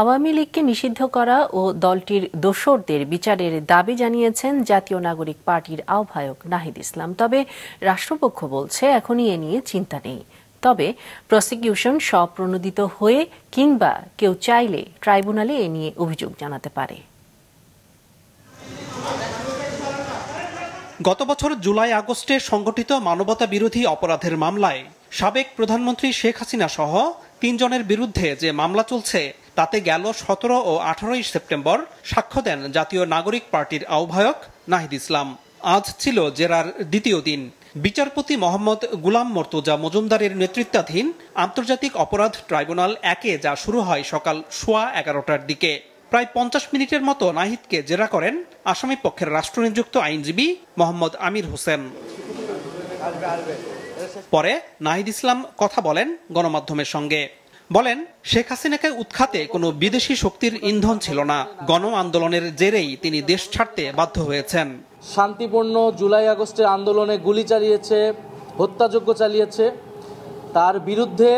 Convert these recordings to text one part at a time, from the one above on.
আওয়ামী লীগকে নিষিদ্ধ করা ও দলটির দোসরদের বিচারের দাবি জানিয়েছেন জাতীয় নাগরিক পার্টির আহ্বায়ক নাহিদ ইসলাম। তবে রাষ্ট্রপক্ষ বলছে এখনই এ নিয়ে চিন্তা নেই। তবে প্রসিকিউশন স্বপ্রণোদিত হয়ে কিংবা কেউ চাইলে ট্রাইব্যুনালে এ নিয়ে অভিযোগ জানাতে পারে। গত বছর জুলাই আগস্টে সংগঠিত মানবতা বিরোধী অপরাধের মামলায় সাবেক প্রধানমন্ত্রী শেখ হাসিনা সহ ৩ জনের বিরুদ্ধে যে মামলা চলছে তাতে গেল ১৭ ও ১৮ সেপ্টেম্বর সাক্ষ্য দেন জাতীয় নাগরিক পার্টির আহ্বায়ক নাহিদ ইসলাম। আজ ছিল জেরার দ্বিতীয় দিন। বিচারপতি মোহাম্মদ গুলাম মর্তুজা মজুমদারের নেতৃত্বাধীন আন্তর্জাতিক অপরাধ ট্রাইব্যুনাল ১-এ যা শুরু হয় সকাল 11:15টার দিকে। প্রায় ৫০ মিনিটের মতো নাহিদকে জেরা করেন আসামি পক্ষের রাষ্ট্রনিযুক্ত আইনজীবী মোহাম্মদ আমির হোসেন। পরে নাহিদ ইসলাম কথা বলেন গণমাধ্যমের সঙ্গে। বলেন, শেখ হাসিনাকে উৎখাতে কোনো বিদেশি শক্তির ইন্ধন ছিল না। গণ আন্দোলনের জেরেই তিনি দেশ ছাড়তে বাধ্য হয়েছেন। শান্তিপূর্ণ জুলাই আগস্টের আন্দোলনে গুলি চালিয়েছে, হত্যাযজ্ঞ চালিয়েছে, তার বিরুদ্ধে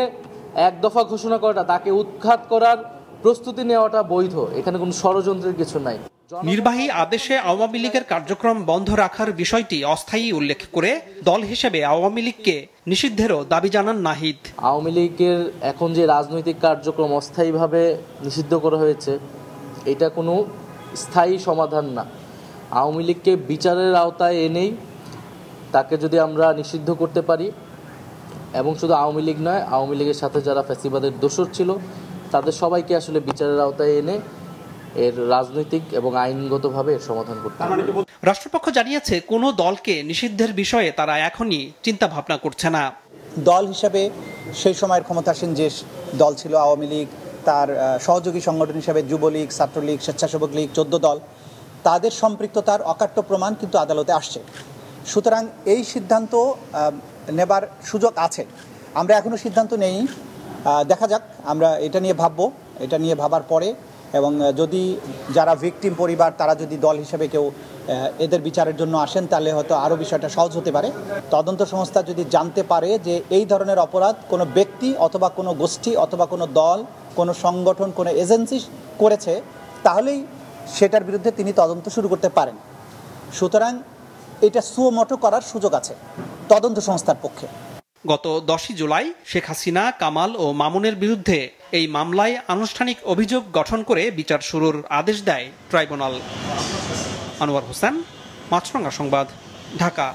এক দফা ঘোষণা করাটা, তাকে উৎখাত করার প্রস্তুতি নেওয়াটা বৈধ। এখানে কোনো ষড়যন্ত্রের কিছু নাই। নির্বাহী আদেশে আওয়ামী লীগের কার্যক্রম বন্ধ রাখার বিষয়টি অস্থায়ী উল্লেখ করে দল হিসেবে আওয়ামী লীগকে নিষিদ্ধেরও দাবি জানান নাহিদ। আওয়ামী লীগের এখন যে রাজনৈতিক কার্যক্রম অস্থায়ীভাবে নিষিদ্ধ করা হয়েছে, এটা কোনো স্থায়ী সমাধান না। আওয়ামী লীগকে বিচারের আওতায় এনেই তাকে যদি আমরা নিষিদ্ধ করতে পারি, এবং শুধু আওয়ামী লীগ নয়, আওয়ামী লীগের সাথে যারা ফ্যাসিবাদের দোসর ছিল তাদের সবাইকে আসলে বিচারের আওতায় এনে এর রাজনৈতিক এবং আইনগতভাবে এর সমাধান করতে হবে। রাষ্ট্রপক্ষ জানিয়েছে কোনো দলকে নিষিদ্ধের বিষয়ে তারা এখনই চিন্তা ভাবনা করছে না। দল হিসাবে সেই সময়ের ক্ষমতাসীন যে দল ছিল আওয়ামী লীগ, তার সহযোগী সংগঠন হিসাবে যুবলীগ, ছাত্রলীগ, স্বেচ্ছাসেবক লীগ, 14 দল, তাদের সম্পৃক্ততার অকাট্য প্রমাণ কিন্তু আদালতে আসছে। সুতরাং এই সিদ্ধান্ত নেবার সুযোগ আছে। আমরা এখনো সিদ্ধান্ত নেই, দেখা যাক। আমরা এটা নিয়ে ভাববো। এটা নিয়ে ভাবার পরে, এবং যদি যারা ভিকটিম পরিবার তারা যদি দল হিসেবে কেউ এদের বিচারের জন্য আসেন, তাহলে হয়তো আরও বিষয়টা সহজ হতে পারে। তদন্ত সংস্থা যদি জানতে পারে যে এই ধরনের অপরাধ কোনো ব্যক্তি অথবা কোনো গোষ্ঠী অথবা কোনো দল, কোনো সংগঠন, কোনো এজেন্সি করেছে, তাহলেই সেটার বিরুদ্ধে তিনি তদন্ত শুরু করতে পারেন। সুতরাং এটা সুমোটো করার সুযোগ আছে তদন্ত সংস্থার পক্ষে। গত 10 জুলাই শেখ হাসিনা, কামাল ও মামুনের বিরুদ্ধে এই মামলায় আনুষ্ঠানিক অভিযোগ গঠন করে বিচার শুরুর আদেশ দেয় ট্রাইব্যুনাল। আনোয়ার হোসেন, মাছরাঙা সংবাদ, ঢাকা।